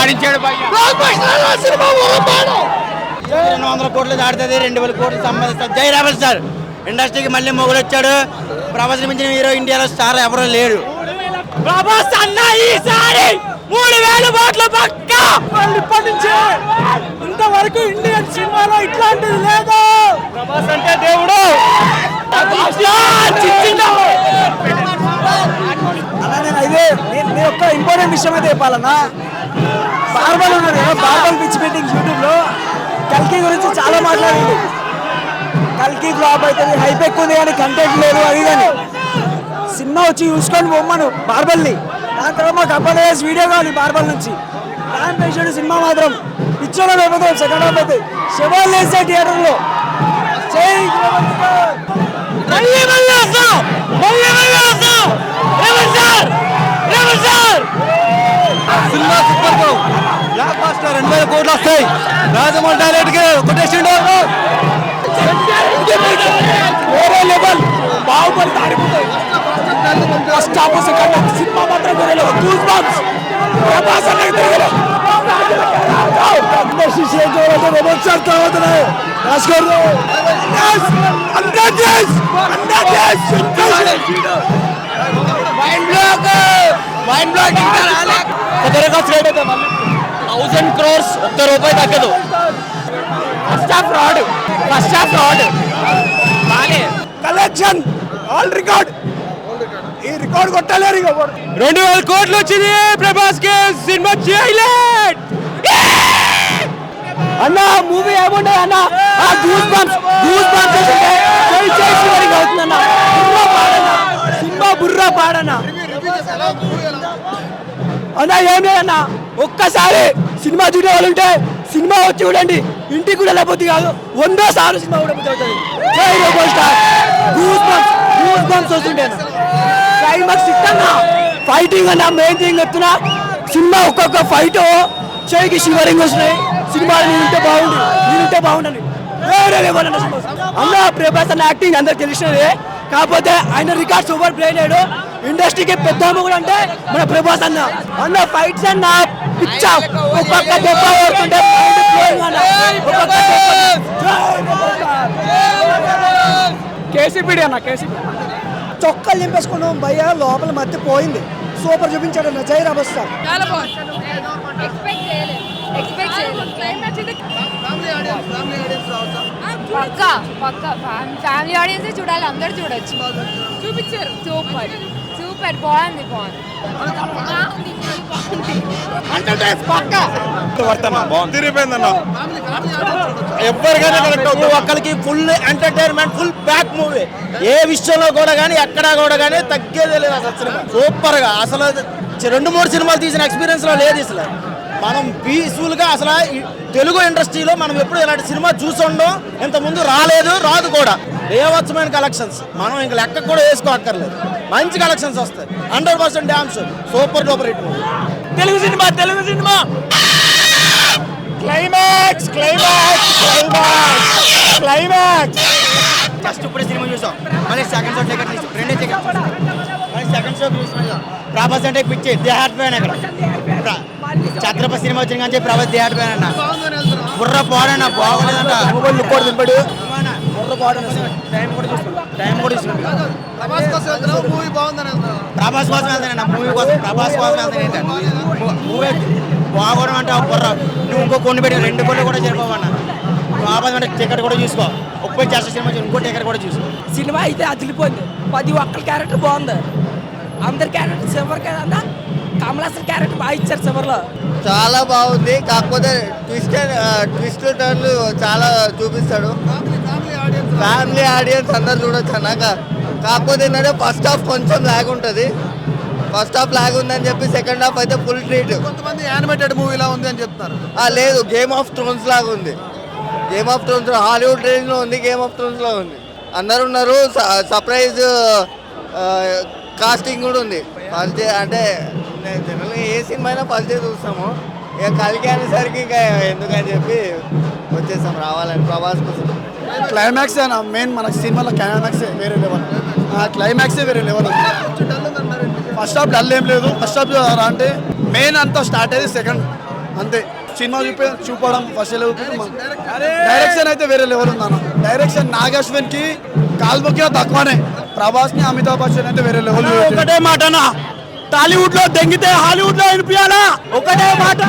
ఆడించాడు 200 కోట్లు దాడుతుంది, 2000 కోట్లు సంపాదిస్తారు. జై రెబల్ స్టార్. ఇండస్ట్రీకి మళ్ళీ మొగుడు వచ్చాడు. ప్రభాస్ మించిన హీరో ఇండియాలో స్టార్ ఎవరూ లేరు. ప్రభాస్ అన్న ఈసారి 3000 కోట్లు పక్కా. ఇప్పటి నుంచే ఇంతవరకు ఇండియన్ సినిమాలో ఇట్లాంటిది లేదు. ప్రభాస్ అంటే దేవుడు. నేను ఒక్క ఇంపార్టెంట్ విషయం అయితే చెప్పాలన్నా, బార్బల్ ఉన్నది కదా, బార్బల్ పిచ్ మీటింగ్ యూట్యూబ్ లో కల్కి గురించి చాలా మాట్లాడింది. కల్కి ఫ్లాప్ అవుతుంది, హైప్ ఎక్కువ ఉంది కానీ కంటెంట్ లేదు అది కానీ. సినిమా వచ్చి చూసుకొని బొమ్మను బార్బల్ని, దాని తర్వాత మాకు అబ్బాయి వీడియో కావాలి బార్బల్ నుంచి. ప్లాన్ పేషెంట్ సినిమా మాత్రం పిచ్చోలో అయిపోతాం. సెకండ్ హాఫ్ అయితే శవాలు వేసే థియేటర్లో. Cinema super black buster. 2000 కోట్లు వస్తాయి. రాజమౌళి డైరెక్ట్గా కొట్టేసిండు. వేరే లెవెల్. బాహుబలి దాడిపోతాయి. ఫస్ట్ హాఫ్ సెకండ్ హాఫ్ సినిమా మాత్రం వేరే లెవెల్. Goose bumps. ప్రభాస్ అన్నకి తెలియదు. ఇండస్ట్రీ చేంజ్ అవ్వాలంటే రెబల్ స్టార్ కావాలి. రాస్కర్ మైండ్ బ్లాకింగ్ 1000 crores ఒక్క రూపాయి తగ్గదు. First half fraud collection all record. ఈ రికార్డ్ కొట్టలేరు. 2000 కోట్లు వచ్చింది ప్రభాస్ కి. సినిమా హైలైట్ అన్న. మూవీ ఏముండే అన్న, గూస్ బంప్స్ అవుతుందన్న. సినిమా బుర్రా పాడన్న అన్న. ఏం లేదన్న, ఒక్కసారి సినిమా చూడే వాళ్ళు ఉంటే సినిమా వచ్చి చూడండి. ఇంటికి కూడా లేకపోతే కాదు, 100 సార్లు సినిమా కూడా అవుతుంది. గూస్ బంప్స్ వస్తుంటే క్లైమాక్స్ ఇష్టంగా ఫైటింగ్ అన్న. మెయిన్ థింగ్ చెప్తున్నా, సినిమా ఒక్కొక్క ఫైట్ చేయికి షివరింగ్ వస్తున్నాయి. సినిమా ఉంటే బాగుండని వేరే లెవెల్ అన్న. ప్రభాస్ అన్న యాక్టింగ్ అందరికి తెలిసినదే, కాకపోతే ఆయన రికార్డ్స్ ఓవర్ ప్లే అయ్యాడు. ఇండస్ట్రీకి పెద్ద కూడా అంటే మన ప్రభాస్ అన్న ఫైట్స్ అన్న పిచ్చ. ఒక్కొక్క దెబ్బ కొడుతుంటే కేసీపీడి అన్న. చొక్కలు నింపేసుకున్నాం భయ్య, లోపల మధ్య పోయింది. సూపర్ చూపించాడు అన్న. జై రెబల్ స్టార్. ఫ్యామిలీ ఆడియన్స్ చూడాలి, అందరు చూడొచ్చు. చూపించారు సూపర్ బాగుంది. ఒక్కరికి full entertainment, full back movie. ఏ విషయంలో కూడా కానీ ఎక్కడా కూడా కానీ తగ్గేదే లేదు అసలు. సినిమా సూపర్ గా అసలు 2-3 సినిమాలు తీసిన ఎక్స్పీరియన్స్ లో లేదు అసలు. మనం పీస్ఫుల్ గా అసలు తెలుగు ఇండస్ట్రీలో మనం ఎప్పుడు ఇలాంటి సినిమా చూసుండం, ఇంతకుముందు రాదు కూడా. ఏవచ్చమైన కలెక్షన్స్ మనం ఇంక లెక్క కూడా వేసుకోక్కర్లేదు. మంచి కలెక్షన్స్ వస్తాయి. 100% dam show. Super duper hit Telugu cinema. Climax just ఇప్పుడే సినిమా చూసాం. మళ్ళీ సెకండ్ షో టికెట్ రెండే టికెట్ మళ్ళీ సెకండ్ షో చూసాం. ప్రభాస్ అంటే పిచ్చి దేహాడిపోయాను. అక్కడ ఛత్రపతి సినిమా వచ్చింది కానీ ప్రభాస్ దేహాడిపోయాను అన్న. బుర్ర పోడన్నా బాగోలేదంట. టైం కూడా తీసుకుంటాను. ప్రభాస్ కోసం వెళ్తానన్న. మూవీ కోసం ప్రభాస్ కోసం వెళ్తాను. మూవీ బాగోవడం అంటే బుర్ర. నువ్వు ఇంకో కొన్ని పెట్టి 2 కోట్లు కూడా సరిపోవన్నా. ప్రభాస్ అంటే టికెట్ కూడా చూసుకో. 30 చేస్తా సినిమా ఇంకో టికెట్ కూడా చూసుకో. సినిమా అయితే అదిలిపోయింది. 10 ఒక్కల క్యారెక్టర్ బాగుంది. అందరి క్యారెక్టర్ ఎవరి కదా, కమల్ హాసన్ క్యారెక్టర్ బాగా ఇచ్చారు చివరిలో. చాలా బాగుంది. కాకపోతే ట్విస్ట్ టర్న్లు చాలా చూపిస్తాడు. ఫ్యామిలీ ఆడియన్స్ అందరు చూడొచ్చు అన్నాక. కాకపోతే ఏంటంటే ఫస్ట్ హాఫ్ కొంచెం లాగ్ ఉంటుంది. ఫస్ట్ హాఫ్ లాగ్ ఉందని చెప్పి సెకండ్ హాఫ్ అయితే ఫుల్ ట్రీట్. కొంతమంది యానిమేటెడ్ మూవీలా ఉంది అని చెప్తారు. లేదు, గేమ్ ఆఫ్ థ్రోన్స్ లాగా ఉంది. గేమ్ ఆఫ్ థ్రోన్స్ హాలీవుడ్ రేంజ్లో ఉంది. గేమ్ ఆఫ్ థ్రోన్స్ లో ఉంది. అందరు ఉన్నారు. సర్ప్రైజ్ కాస్టింగ్ కూడా ఉంది. ఫస్ట్ డే అంటే జనరల్గా ఏ సినిమా అయినా ఫస్ట్ డే చూస్తాము. ఇక కలికి అనేసరికి ఇక ఎందుకని చెప్పి వచ్చేసాం రావాలని ప్రభాస్ కోసం. క్లైమాక్స్ మెయిన్ మన సినిమాలో క్లైమాక్స్ వేరే లెవెల్. క్లైమాక్సే వేరే లెవెల్. ఫస్ట్ హాఫ్ డల్ ఏం లేదు. ఫస్ట్ హాఫ్ అంటే మెయిన్ అంతా స్టార్ట్ అయ్యేది అంతే సినిమా చూపడం ఫస్ట్ డైరెక్షన్ అయితే వేరే లెవెల్ ఉందన్న. డైరెక్షన్ నాగశ్వన్ కి కాల్బొక్కిగా తక్కువనే. ప్రభాస్ ని అమితాబ్ బచ్చన్ అయితే వేరే లెవెల్. ఒకటే మాట టాలీవుడ్ లో దెంగితే హాలీవుడ్ లో వినిపించాలా. ఒకటే మాట